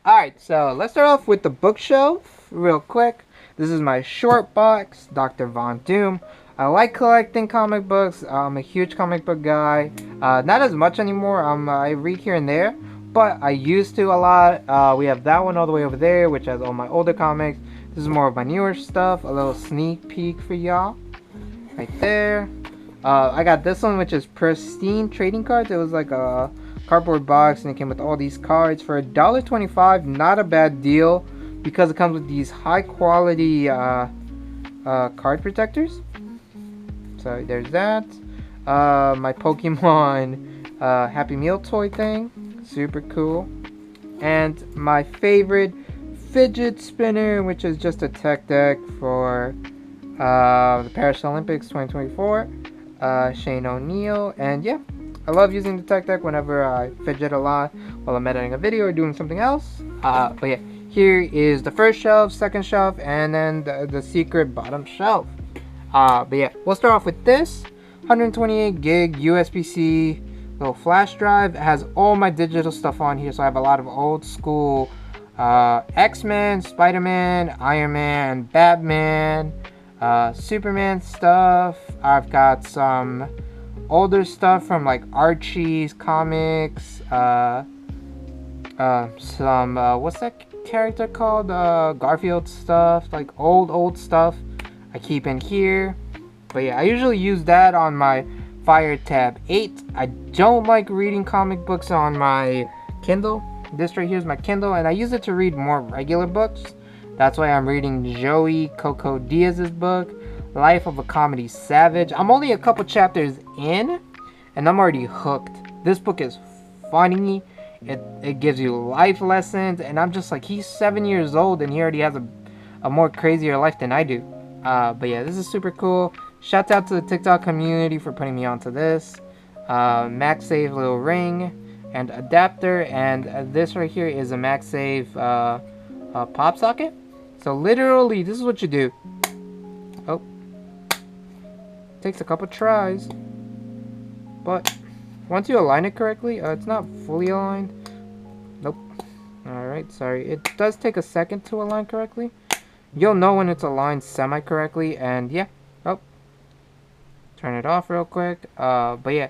Alright, so let's start off with the bookshelf real quick. This is my short box, Dr. Von Doom. I like collecting comic books. I'm a huge comic book guy. Not as much anymore. I read here and there, but I used to a lot. We have that one all the way over there, which has all my older comics. This is more of my newer stuff. A little sneak peek for y'all. Right there. I got this one, which is pristine trading cards. It was like a cardboard box and it came with all these cards for $1.25. Not a bad deal because it comes with these high quality card protectors. So there's that. My Pokemon Happy Meal toy thing, super cool. And my favorite fidget spinner, which is just a tech deck for the Paris Olympics 2024. Shane O'Neill. And yeah, I love using the tech deck whenever I fidget a lot while I'm editing a video or doing something else. But yeah, here is the first shelf, second shelf, and then the secret bottom shelf. But yeah, we'll start off with this 128 gig USB-C little flash drive. It has all my digital stuff on here, so I have a lot of old school X-Men, Spider-Man, Iron Man, Batman, Superman stuff. I've got some older stuff from like Archie's comics, some what's that character called, Garfield stuff, like old stuff I keep in here. But yeah, I usually use that on my Fire Tab 8. I don't like reading comic books on my Kindle. This right here is my Kindle, and I use it to read more regular books. That's why I'm reading Joey Coco Diaz's book, Life of a Comedy Savage. I'm only a couple chapters in, and I'm already hooked. This book is funny. It gives you life lessons, and I'm just like, he's 7 years old, and he already has a more crazier life than I do. But yeah, this is super cool. Shout out to the TikTok community for putting me onto this. MagSafe little ring and adapter, and this right here is a MagSafe pop socket. So literally, this is what you do. Oh, takes a couple tries, but once you align it correctly, it's not fully aligned. Nope. Alright, sorry. It does take a second to align correctly. You'll know when it's aligned semi-correctly, and yeah. Oh, turn it off real quick. But yeah,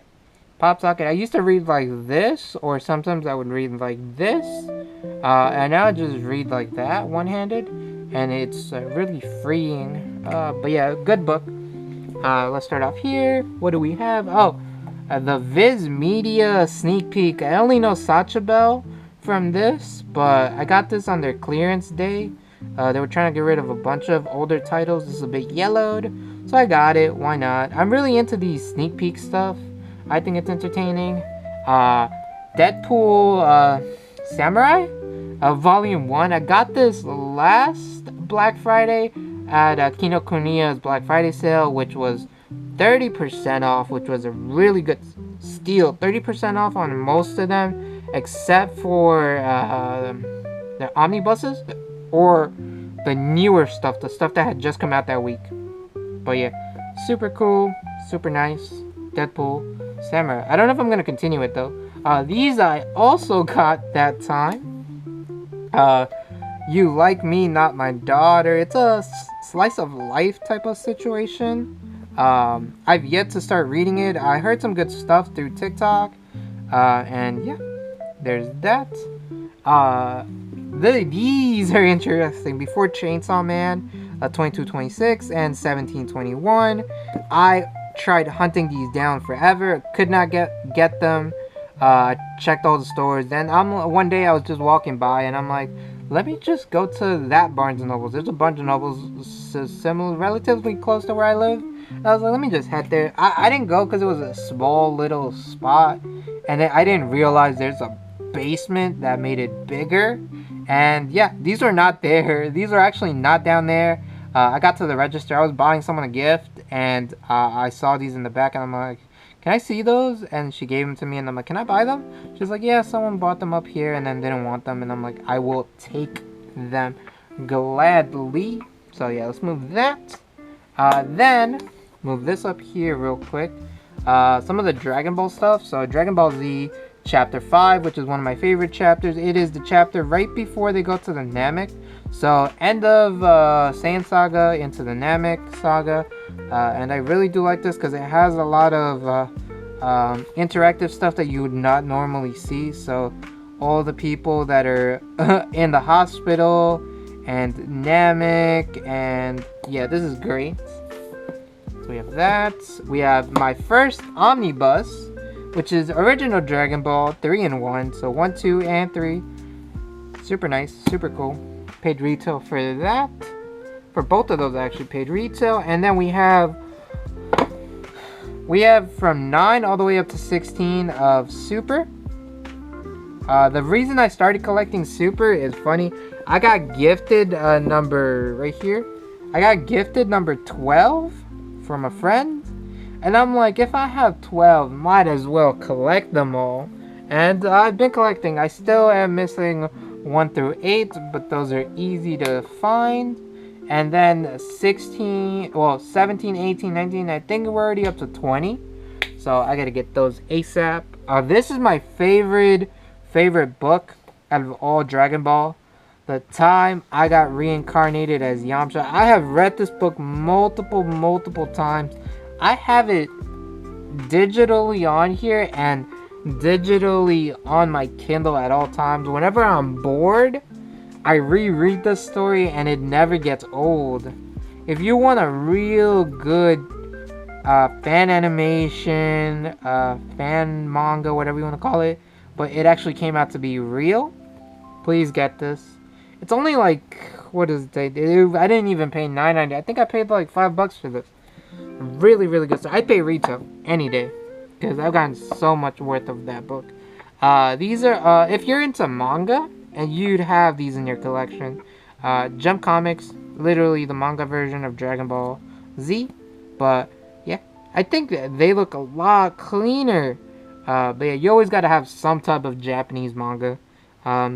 pop socket. I used to read like this, or sometimes I would read like this, and now I just read like that, one-handed, and it's really freeing. But yeah, good book. Let's start off here. What do we have? Oh, the Viz Media sneak peek. I only know Sacha Bell from this, but I got this on their clearance day. They were trying to get rid of a bunch of older titles. This is a bit yellowed, so I got it. Why not? I'm really into these sneak peek stuff. I think it's entertaining. Deadpool Samurai Volume 1. I got this last Black Friday at Kinokuniya's Black Friday sale, which was 30% off, which was a really good steal. 30% off on most of them, except for the omnibuses or the newer stuff, the stuff that had just come out that week. But yeah, super cool, super nice. Deadpool Samurai. I don't know if I'm gonna continue it though. These I also got that time. You Like Me, Not My Daughter. It's a slice of life type of situation. I've yet to start reading it. I heard some good stuff through TikTok. And yeah, there's that. These are interesting. Before Chainsaw Man, 2226 and 1721. I tried hunting these down forever. Could not get them. Checked all the stores. Then one day I was just walking by and I'm like, let me just go to that Barnes & Nobles. There's a bunch of Nobles similar, relatively close to where I live. And I was like, let me just head there. I didn't go because it was a small little spot. And then I didn't realize there's a basement that made it bigger. And yeah, these are not there. These are actually not down there. I got to the register. I was buying someone a gift. And I saw these in the back. And I'm like, can I see those? And she gave them to me, and I'm like, can I buy them? She's like, yeah, someone bought them up here and then didn't want them. And I'm like, I will take them gladly. So yeah, let's move that. Then move this up here real quick. Some of the Dragon Ball stuff. So Dragon Ball Z chapter 5, which is one of my favorite chapters. It is the chapter right before they go to the Namek. So end of Saiyan Saga into the Namek Saga. And I really do like this because it has a lot of interactive stuff that you would not normally see. So all the people that are in the hospital and Namek, and yeah, this is great. So we have that. We have my first omnibus, which is original Dragon Ball 3 in 1. So 1, 2, and 3. Super nice, super cool. Paid retail for that. For both of those, I actually paid retail. And then we have from 9 all the way up to 16 of Super. The reason I started collecting Super is funny. I got gifted number right here. I got gifted number 12 from a friend. And I'm like, if I have 12, might as well collect them all. And I've been collecting. I still am missing 1 through 8, but those are easy to find. And then 17, 18, 19, I think we're already up to 20. So I gotta get those ASAP. This is my favorite book out of all Dragon Ball. The time I got reincarnated as Yamcha. I have read this book multiple times. I have it digitally on here and digitally on my Kindle at all times. Whenever I'm bored, I reread the story and it never gets old. If you want a real good fan animation, fan manga, whatever you want to call it, but it actually came out to be real, please get this. It's only like, what is it? I didn't even pay $9.90. I think I paid like $5 for this. Really good. So I'd pay retail any day because I've gotten so much worth of that book. These are, if you're into manga, and you'd have these in your collection. Jump Comics, literally the manga version of Dragon Ball Z. But yeah, I think they look a lot cleaner. But yeah, you always gotta have some type of Japanese manga.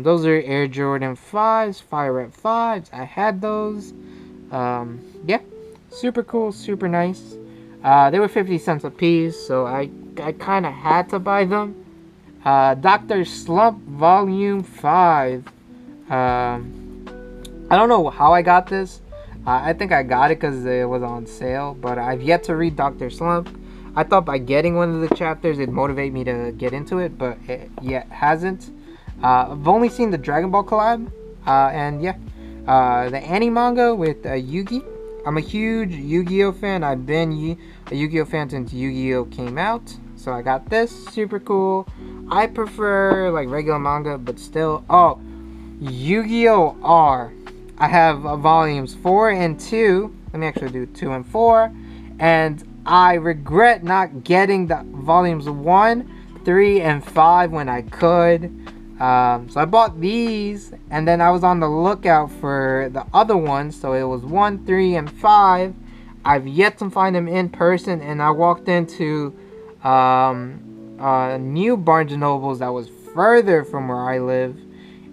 Those are Air Jordan 5s, Fire Red 5s. I had those. Yeah, super cool, super nice. They were 50 cents a piece, so I kind of had to buy them. Dr. Slump Volume 5. I don't know how I got this. I think I got it because it was on sale, but I've yet to read Dr. Slump. I thought by getting one of the chapters it'd motivate me to get into it, but it yet hasn't. I've only seen the Dragon Ball collab, and yeah, the anime manga with Yugi. I'm a huge Yu-Gi-Oh fan. I've been a Yu-Gi-Oh fan since Yu-Gi-Oh came out, so I got this. Super cool. I prefer like regular manga, but still. Oh, Yu-Gi-Oh! R. I have volumes 4 and 2. Let me actually do 2 and 4. And I regret not getting the volumes 1, 3, and 5 when I could. So I bought these, and then I was on the lookout for the other ones. So it was 1, 3, and 5. I've yet to find them in person, and I walked into new Barnes & Nobles that was further from where I live,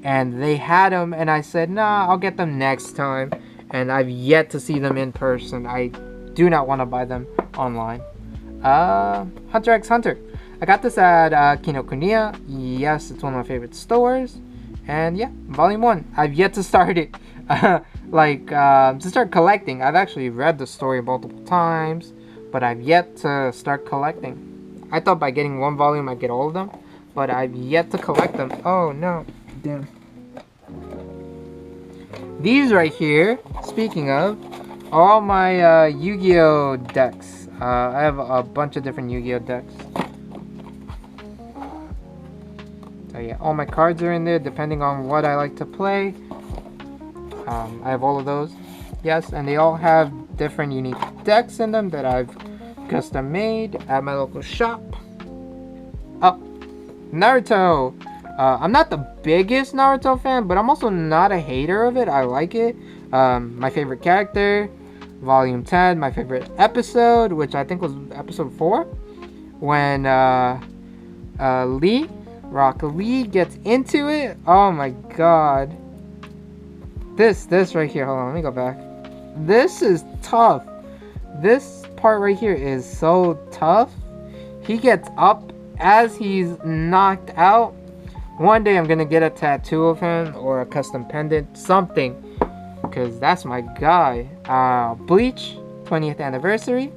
and they had them, and I said, nah, I'll get them next time, and I've yet to see them in person. I do not want to buy them online. Hunter x Hunter. I got this at Kinokuniya. Yes, it's one of my favorite stores. And yeah, volume 1. I've yet to start it. To start collecting. I've actually read the story multiple times, but I've yet to start collecting. I thought by getting one volume I'd get all of them, but I've yet to collect them. Oh no, damn. These right here, speaking of, are all my Yu-Gi-Oh decks. I have a bunch of different Yu-Gi-Oh decks. So yeah, all my cards are in there depending on what I like to play. I have all of those. Yes, and they all have different unique decks in them that I've custom made at my local shop. Oh, Naruto. I'm not the biggest Naruto fan, but I'm also not a hater of it. I like it. My favorite character, Volume 10. My favorite episode, which I think was episode 4, when Rock Lee gets into it. Oh my god. This right here. Hold on, let me go back. This is tough. This part right here is so tough. He gets up as he's knocked out, one day I'm gonna get a tattoo of him or a custom pendant, something, because that's my guy. Bleach, 20th anniversary,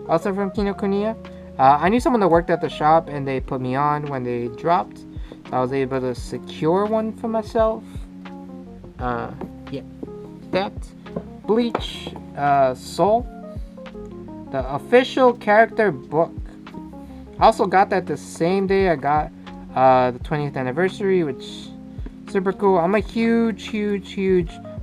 also from Kinokuniya. I knew someone that worked at the shop and they put me on when they dropped. I was able to secure one for myself. Yeah, that. Bleach, Soul, the official character book. I also got that the same day I got the 20th anniversary, which super cool. I'm a huge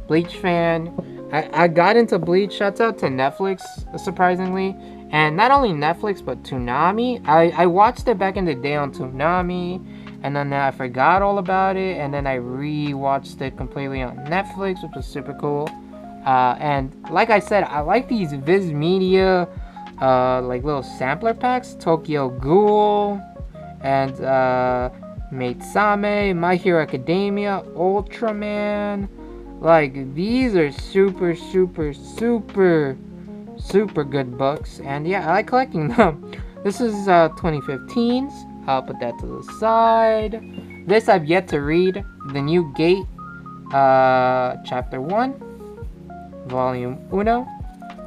Bleach fan. I got into Bleach. Shouts out to Netflix, surprisingly. And not only Netflix, but Toonami. I watched it back in the day on Toonami. And then I forgot all about it. And then I re-watched it completely on Netflix, which was super cool. And like I said, I like these Viz Media like little sampler packs. Tokyo Ghoul and Maid Same, My Hero Academia, Ultraman. Like, these are super good books, and yeah, I like collecting them. This is 2015's. I'll put that to the side. This I've yet to read. The New Gate, Chapter 1, Volume 1.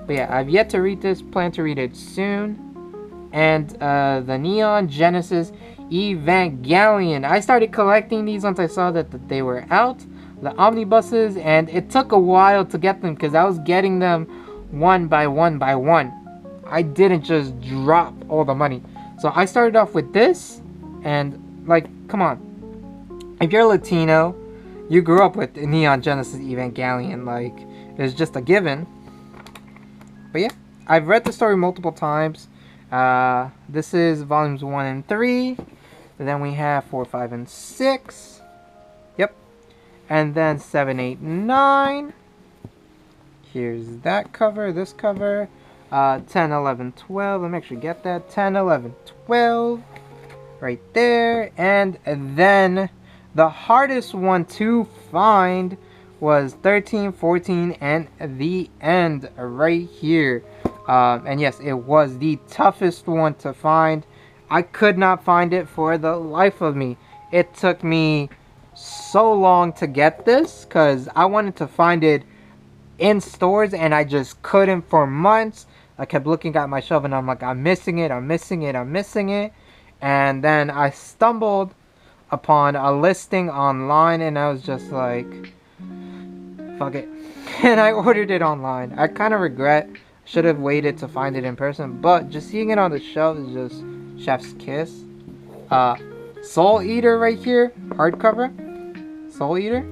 But yeah, I've yet to read this. Plan to read it soon. And the Neon Genesis Evangelion. I started collecting these once I saw that they were out. The omnibuses, and it took a while to get them because I was getting them one by one. I didn't just drop all the money. So I started off with this, and like, come on. If you're Latino, you grew up with Neon Genesis Evangelion, like, it's just a given. But yeah, I've read the story multiple times. This is volumes 1 and 3. And then we have 4, 5, and 6. Yep. And then 7, 8, 9. Here's that cover, this cover. 10, 11, 12. Let me actually get that. 10, 11, 12. Right there. And then the hardest one to find was 13, 14, and the end right here. And yes, it was the toughest one to find. I could not find it for the life of me. It took me so long to get this because I wanted to find it in stores and I just couldn't for months. I kept looking at my shelf and I'm like, I'm missing it. And then I stumbled upon a listing online and I was just like, fuck it. And I ordered it online. I kind of regret, should have waited to find it in person, but just seeing it on the shelf is just chef's kiss. Soul Eater right here, hardcover. Soul Eater.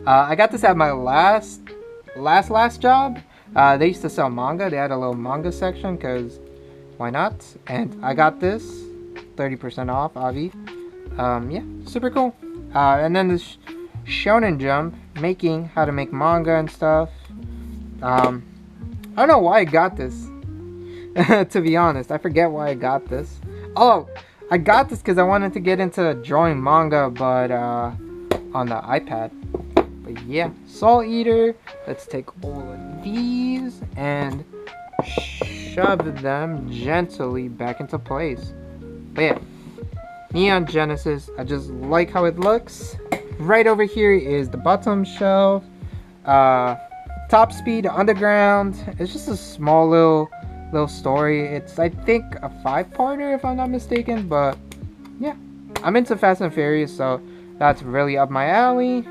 I got this at my last job. They used to sell manga. They had a little manga section because why not? And I got this 30% off, Avi. Yeah, super cool. And then this Shonen Jump, how to make manga and stuff. I don't know why I got this. To be honest, I forget why I got this. Oh, I got this because I wanted to get into drawing manga, but on the iPad. But yeah, Soul Eater. Let's take all of these and shove them gently back into place. But yeah, Neon Genesis. I just like how it looks. Right over here is the bottom shelf. Top Speed Underground. It's just a small little story. It's, I think, a 5-parter if I'm not mistaken, but yeah, I'm into Fast and Furious, so that's really up my alley.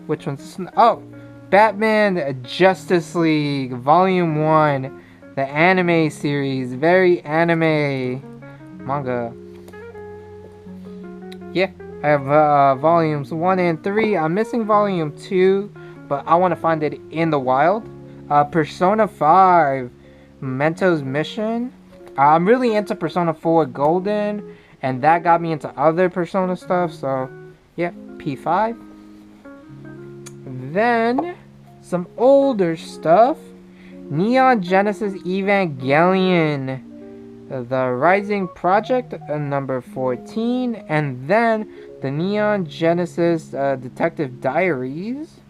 Which one's this? Oh, Batman Justice League Volume 1, the anime series. Very anime manga. Yeah, I have volumes 1 and 3. I'm missing volume 2, but I want to find it in the wild. Persona 5, Mento's Mission. I'm really into Persona 4 Golden, and that got me into other Persona stuff, so yeah, P5. Then, some older stuff. Neon Genesis Evangelion, the Rising Project, number 14, and then the Neon Genesis Detective Diaries,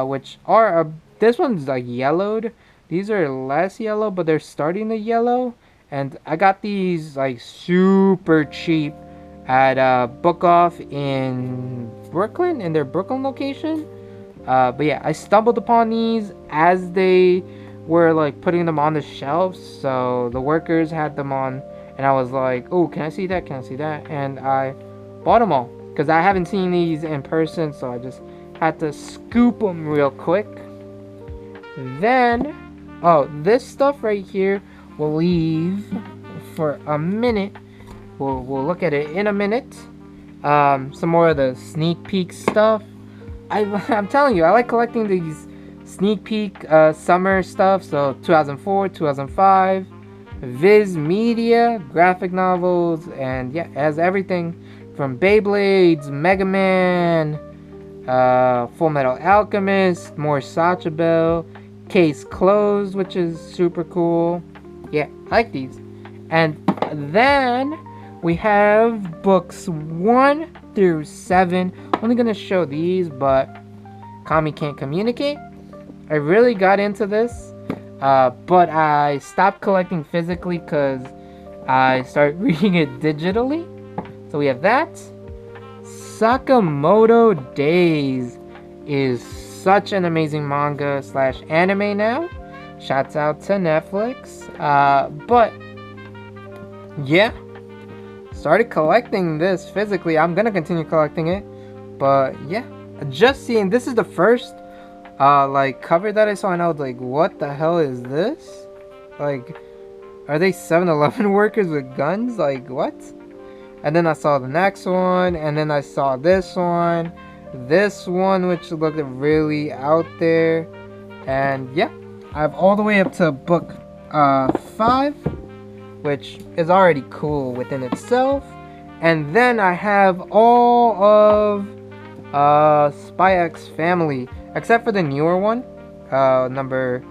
which are, this one's like yellowed. These are less yellow, but they're starting to yellow. And I got these like super cheap at Book Off in Brooklyn, in their Brooklyn location. But yeah, I stumbled upon these as they were like putting them on the shelves. So the workers had them on, and I was like, oh, can I see that? Can I see that? And I bought them all because I haven't seen these in person, so I just had to scoop them real quick. Then, oh, this stuff right here we'll leave for a minute. We'll look at it in a minute. Some more of the sneak peek stuff. I'm telling you, I like collecting these sneak peek summer stuff. So 2004, 2005, Viz Media, graphic novels, and yeah, it has everything from Beyblades, Mega Man, Full Metal Alchemist, more Sacha Bell, Case Closed, which is super cool. Yeah, I like these. And then we have books 1 through 7. Only gonna show these, but Kami can't communicate. I really got into this, but I stopped collecting physically because I started reading it digitally. So we have that. Sakamoto Days is such an amazing manga / anime now. Shouts out to Netflix. But yeah, started collecting this physically. I'm gonna continue collecting it, but yeah, just seeing this is the first like cover that I saw, and I was like, what the hell is this? Like, are they 7-Eleven workers with guns? Like, what? And then I saw the next one, and then I saw this one, which looked really out there. And yeah, I have all the way up to book 5, which is already cool within itself. And then I have all of Spy X Family, except for the newer one, number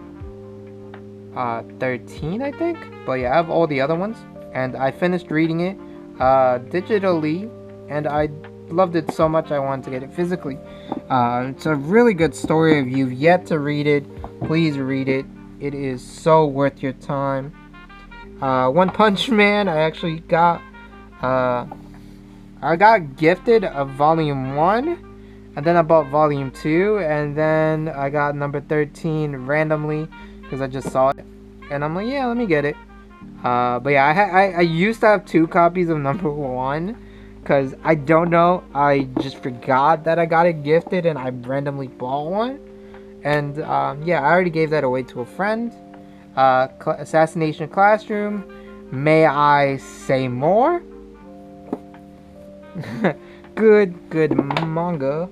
13, I think. But yeah, I have all the other ones, and I finished reading it digitally, and I loved it so much I wanted to get it physically. It's a really good story. If you've yet to read it, please read it. It is so worth your time. One Punch Man, I actually got gifted a volume 1, and then I bought volume 2, and then I got number 13 randomly because I just saw it, and I'm like, yeah, let me get it. But yeah, I used to have 2 copies of number 1 because I don't know, I just forgot that I got it gifted and I randomly bought one. And yeah, I already gave that away to a friend. Assassination Classroom, may I say more? good manga.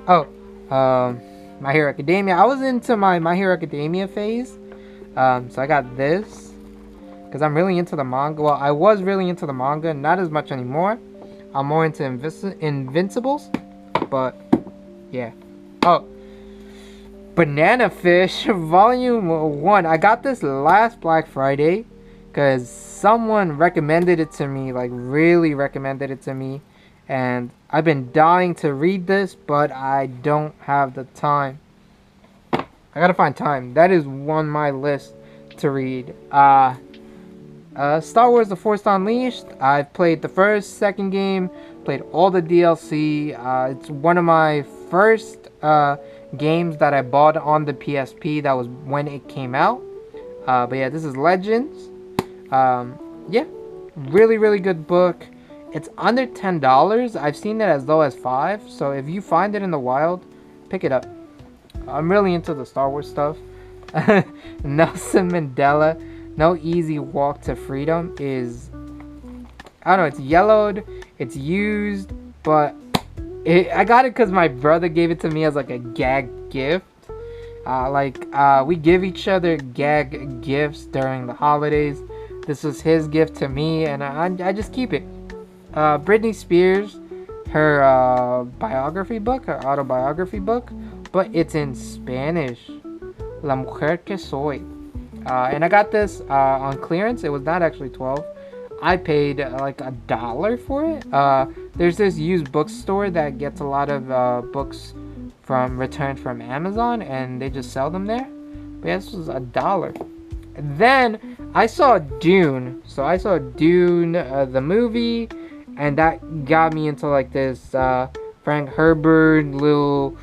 Oh, My Hero Academia. I was into my Hero Academia phase, so I got this because I'm really into the manga. Well, I was really into the manga, not as much anymore. I'm more into Invincibles, but yeah. Oh, Banana Fish Volume 1. I got this last Black Friday because someone recommended it to me, like really recommended it to me, and I've been dying to read this, but I don't have the time. I gotta find time. That is on my list to read. Star Wars The Force Unleashed. I've played the first, second game, played all the DLC. It's one of my first games that I bought on the PSP. That was when it came out. But yeah, this is Legends. Yeah, really good book. It's under $10. I've seen it as low as $5. So if you find it in the wild, pick it up. I'm really into the Star Wars stuff. Nelson Mandela, No Easy Walk to Freedom is, I don't know, it's yellowed, it's used, but I got it because my brother gave it to me as like a gag gift. We give each other gag gifts during the holidays. This was his gift to me, and I just keep it. Britney Spears, her biography book, her autobiography book, but it's in Spanish. La Mujer que Soy. And I got this on clearance. It was not actually $12. I paid like $1 for it. There's this used bookstore that gets a lot of books returned from Amazon, and they just sell them there. But yeah, this was $1. Then I saw Dune. So I saw Dune, the movie, and that got me into like this Frank Herbert little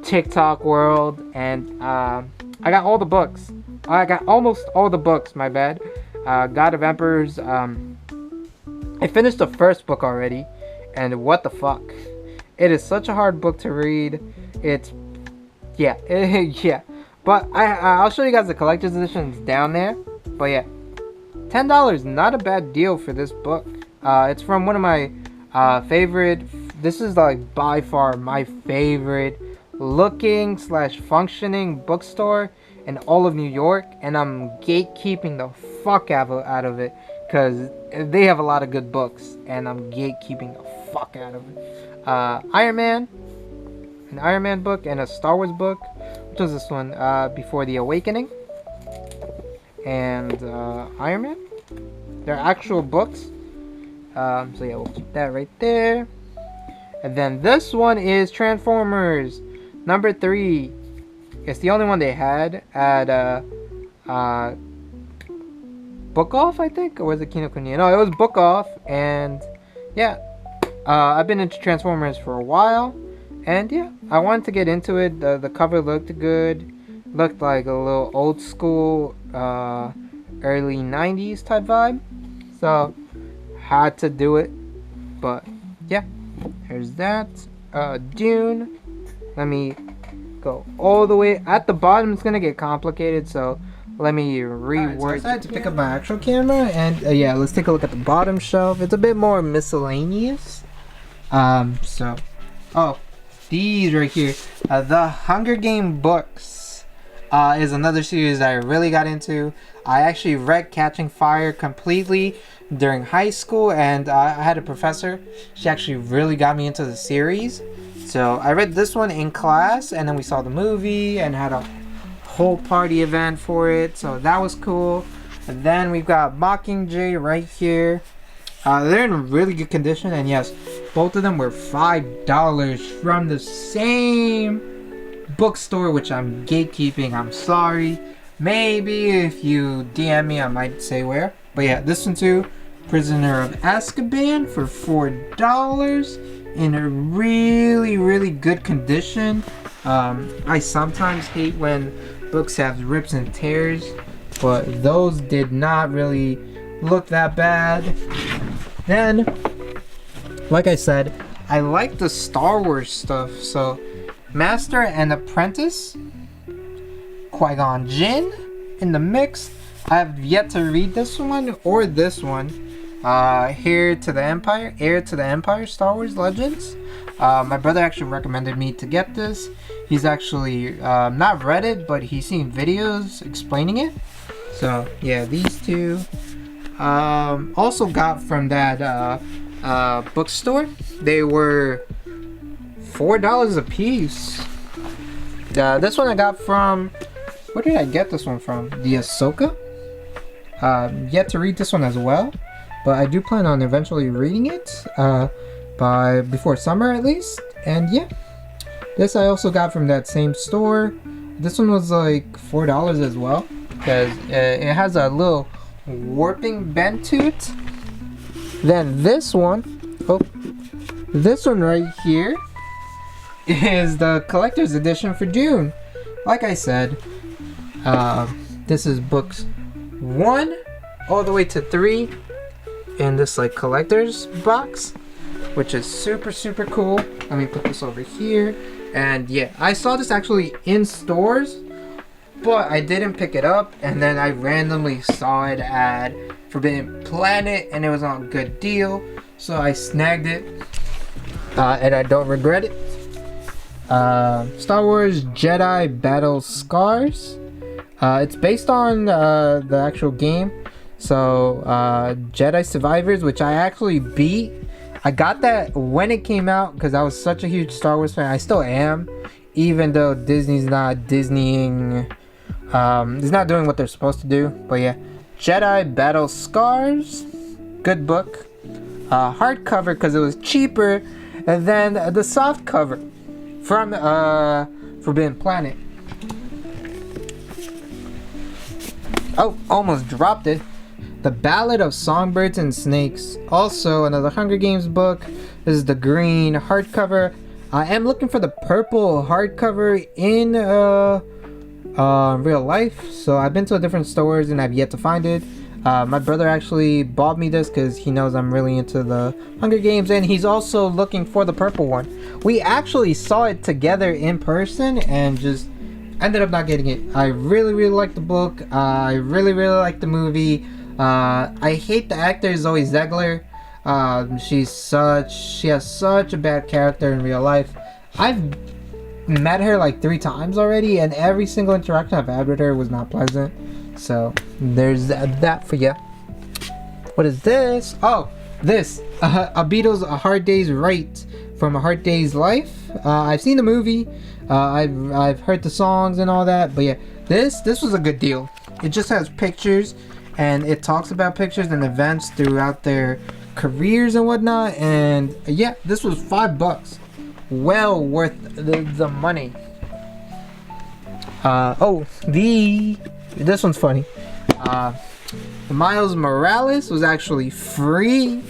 TikTok world, and I got all the books. I got almost all the books. My bad. God of Emperors. I finished the first book already, and what the fuck? It is such a hard book to read. It's yeah, yeah. But I'll show you guys the collector's edition. It's down there. But yeah, $10, not a bad deal for this book. It's from one of my favorite. This is like by far my favorite looking / functioning bookstore in all of New York, and I'm gatekeeping the fuck out of it because they have a lot of good books, and I'm gatekeeping the fuck out of it. Iron Man, an Iron Man book, and a Star Wars book. Which was this one? Before the Awakening, and Iron Man. They're actual books. So yeah, we'll keep that right there. And then this one is Transformers number 3. It's the only one they had at Book Off, I think, or was it Kinokuniya? No, it was Book Off, and yeah, I've been into Transformers for a while, and yeah, I wanted to get into it. The cover looked good, looked like a little old school, early 90s type vibe, so had to do it. But yeah, there's that. Dune. Let me go all the way at the bottom. It's gonna get complicated, so let me rework. So I decided to pick up my actual camera, and yeah, let's take a look at the bottom shelf. It's a bit more miscellaneous. These right here, the Hunger Game books, is another series that I really got into. I actually read Catching Fire completely during high school, and I had a professor. She actually really got me into the series. So I read this one in class, and then we saw the movie and had a whole party event for it. So that was cool. And then we've got Mockingjay right here. They're in really good condition, and yes, both of them were $5 from the same bookstore, which I'm gatekeeping. I'm sorry. Maybe if you DM me, I might say where. But yeah, this one too, Prisoner of Azkaban for $4 in a really, really good condition. I sometimes hate when books have rips and tears, but those did not really look that bad. Then, like I said, I like the Star Wars stuff. So, Master and Apprentice, Qui-Gon Jinn in the mix. I have yet to read this one or this one. Heir to the Empire, Star Wars Legends. My brother actually recommended me to get this. He's actually not read it, but he's seen videos explaining it. So yeah, these two. Also got from that bookstore. They were $4 a piece. This one I got from. Where did I get this one from? The Ahsoka. Yet to read this one as well, but I do plan on eventually reading it by before summer at least. And yeah, this I also got from that same store. This one was like $4 as well because it has a little warping bend to it. Then this one right here is the collector's edition for Dune. Like I said, this is books 1 all the way to 3 in this like collector's box, which is super cool. Let me put this over here. And yeah, I saw this actually in stores, but I didn't pick it up, and then I randomly saw it at Forbidden Planet and it was on a good deal, so I snagged it, and I don't regret it. Star Wars Jedi Battle Scars. It's based on the actual game. So Jedi Survivors, which I actually beat. I got that when it came out because I was such a huge Star Wars fan. I still am, even though Disney's not Disneying. It's not doing what they're supposed to do. But yeah, Jedi Battle Scars, good book. Hardcover because it was cheaper, and then the soft cover from Forbidden Planet. Oh, almost dropped it. The Ballad of Songbirds and Snakes. Also another Hunger Games book. This is the green hardcover. I am looking for the purple hardcover in real life. So I've been to different stores and I've yet to find it. My brother actually bought me this because he knows I'm really into the Hunger Games, and he's also looking for the purple one. We actually saw it together in person and just ended up not getting it. I really like the book. I really like the movie. I hate the actor Zoe Zegler. She has such a bad character in real life. I've met her like 3 times already, and every single interaction I've had with her was not pleasant. So there's that for you. What is this? Oh, this A Beatles A Hard Day's Right from A Hard Day's Life. I've seen the movie. I've heard the songs and all that, but yeah, this was a good deal. It just has pictures, and it talks about pictures and events throughout their careers and whatnot. And yeah, this was $5. Well worth the money. This one's funny. Miles Morales was actually free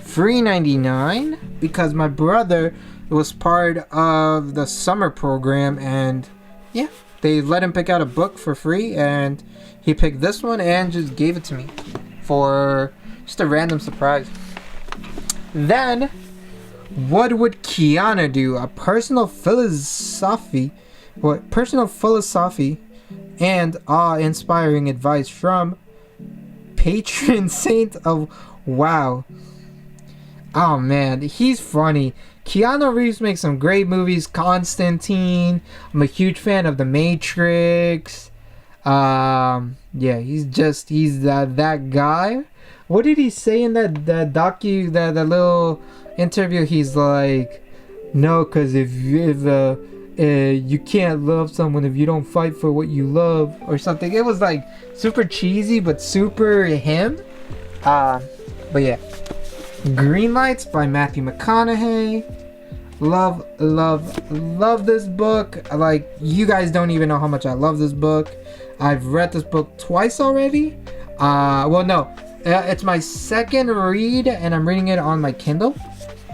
$99 because my brother was part of the summer program, and yeah, they let him pick out a book for free, and he picked this one and just gave it to me for just a random surprise. Then, what would Kiana do? A personal philosophy and awe-inspiring advice from patron saint of WoW. Oh man, he's funny. Keanu Reeves makes some great movies. Constantine. I'm a huge fan of The Matrix. Yeah, he's that guy. What did he say in that little interview? He's like, no, because if you can't love someone if you don't fight for what you love, or something. It was like super cheesy but super him. But yeah, Green Lights by Matthew McConaughey. Love this book. Like, you guys don't even know how much I love this book. I've read this book twice already. It's my second read, and I'm reading it on my Kindle.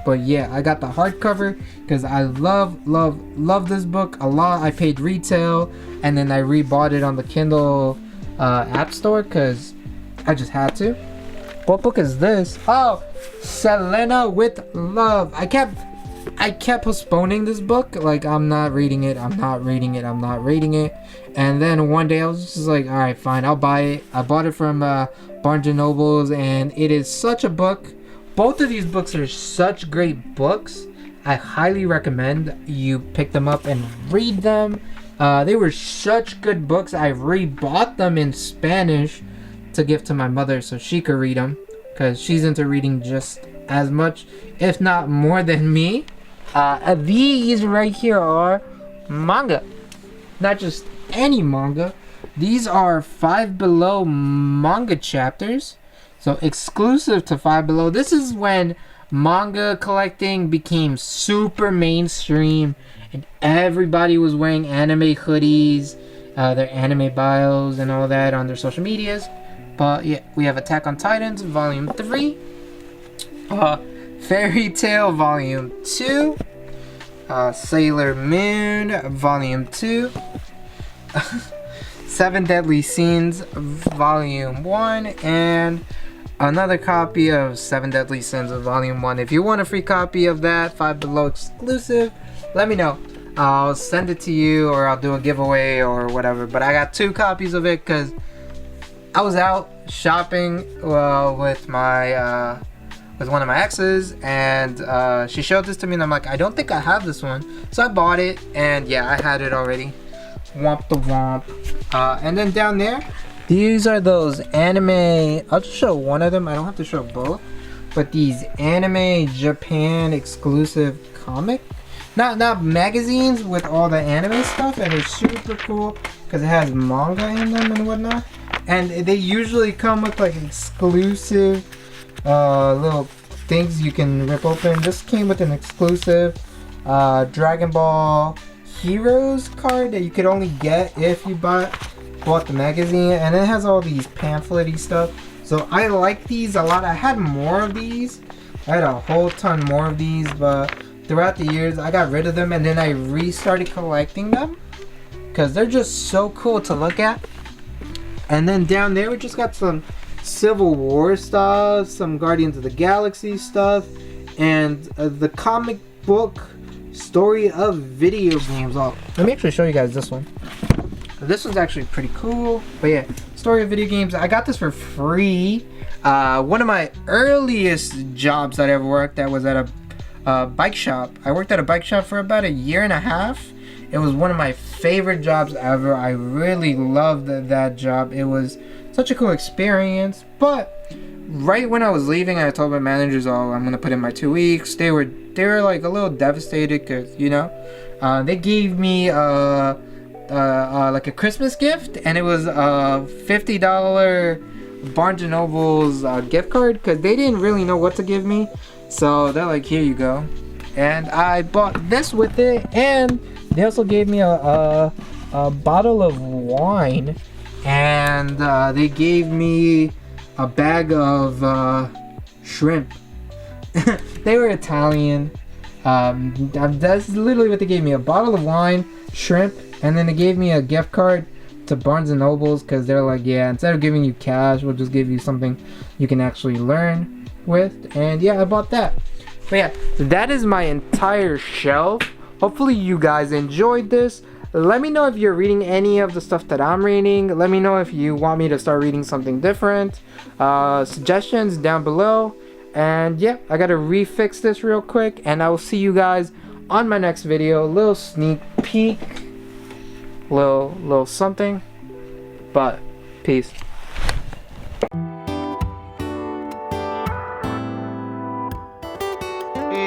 But yeah, I got the hardcover because I love this book a lot. I paid retail, and then I rebought it on the Kindle app store because I just had to. What book is this? Oh, Selena with Love. I kept postponing this book. Like, I'm not reading it. And then one day I was just like, all right, fine, I'll buy it. I bought it from Barnes & Nobles, and it is such a book. Both of these books are such great books. I highly recommend you pick them up and read them. They were such good books. I rebought them in Spanish to give to my mother so she could read them, because she's into reading just as much, if not more, than me. These right here are manga. Not just any manga. These are Five Below manga chapters. So exclusive to Five Below. This is when manga collecting became super mainstream and everybody was wearing anime hoodies, their anime bios and all that on their social medias. But yeah, we have Attack on Titans Volume 3, Fairy Tail Volume 2, Sailor Moon Volume 2, 7 Deadly Sins Volume 1, and another copy of 7 Deadly Sins of Volume 1. If you want a free copy of that, Five Below exclusive, let me know. I'll send it to you, or I'll do a giveaway or whatever. But I got 2 copies of it because I was out shopping with one of my exes, and she showed this to me, and I'm like, I don't think I have this one. So I bought it, and yeah, I had it already. Womp the womp. And then down there, these are those anime. I'll just show one of them. I don't have to show both. But these anime Japan exclusive comic, not magazines with all the anime stuff, and they're super cool because it has manga in them and whatnot. And they usually come with like exclusive little things you can rip open. This came with an exclusive Dragon Ball Heroes card that you could only get if you bought bought the magazine, and it has all these pamphlet-y stuff. So I like these a lot. I had more of these. I had a whole ton more of these, but throughout the years I got rid of them, and then I restarted collecting them because they're just so cool to look at. And then down there we just got some Civil War stuff, some Guardians of the Galaxy stuff, and the comic book story of video games. Oh, let me actually show you guys this one. This one's actually pretty cool. But yeah, story of video games. I got this for free. One of my earliest jobs that I ever worked at was at a bike shop. I worked at a bike shop for about 1.5 years. It was one of my favorite jobs ever. I really loved that job. It was such a cool experience. But right when I was leaving, I told my managers, "Oh, I'm gonna put in my 2 weeks." They were like a little devastated because, you know, they gave me like a Christmas gift, and it was a $50 Barnes & Noble's gift card because they didn't really know what to give me. So they're like, "Here you go." And I bought this with it, and they also gave me a bottle of wine, and they gave me a bag of shrimp. They were Italian. That's literally what they gave me: a bottle of wine, shrimp, and then they gave me a gift card to Barnes and Nobles because they're like, "Yeah, instead of giving you cash, we'll just give you something you can actually learn with." And yeah, I bought that. But yeah, that is my entire shelf. Hopefully you guys enjoyed this. Let me know if you're reading any of the stuff that I'm reading. Let me know if you want me to start reading something different. Suggestions down below. And yeah, I gotta refix this real quick, and I will see you guys on my next video. Little sneak peek, little something, but peace.